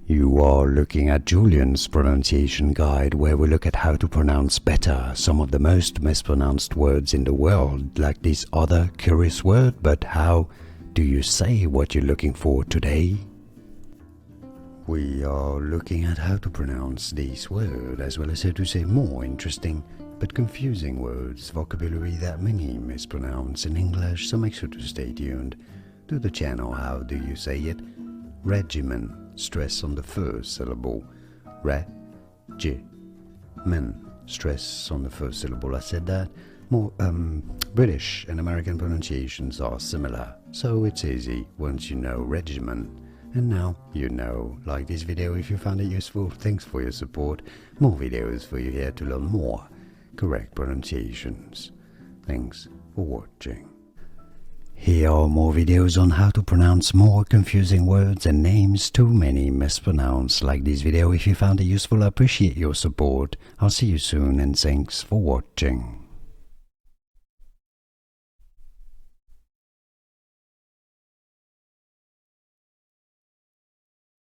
You are looking at Julian's pronunciation guide, where we look at how to pronounce better some of the most mispronounced words in the world, like this other curious word. But how do you say what you're looking for today? We are looking at how to pronounce this word, as well as how to say more interesting but confusing words, vocabulary that many mispronounce in English, so make sure to stay tuned to the channel. How do you say it? Regimen, stress on the first syllable. Regimen, stress on the first syllable. I said that. More British and American pronunciations are similar, so it's easy once you know regimen. And now you know. Like this video if you found it useful. Thanks for your support. More videos for you here to learn more correct pronunciations. Thanks for watching. Here are more videos on how to pronounce more confusing words and names too many mispronounced. Like this video if you found it useful. I appreciate your support. I'll see you soon and thanks for watching.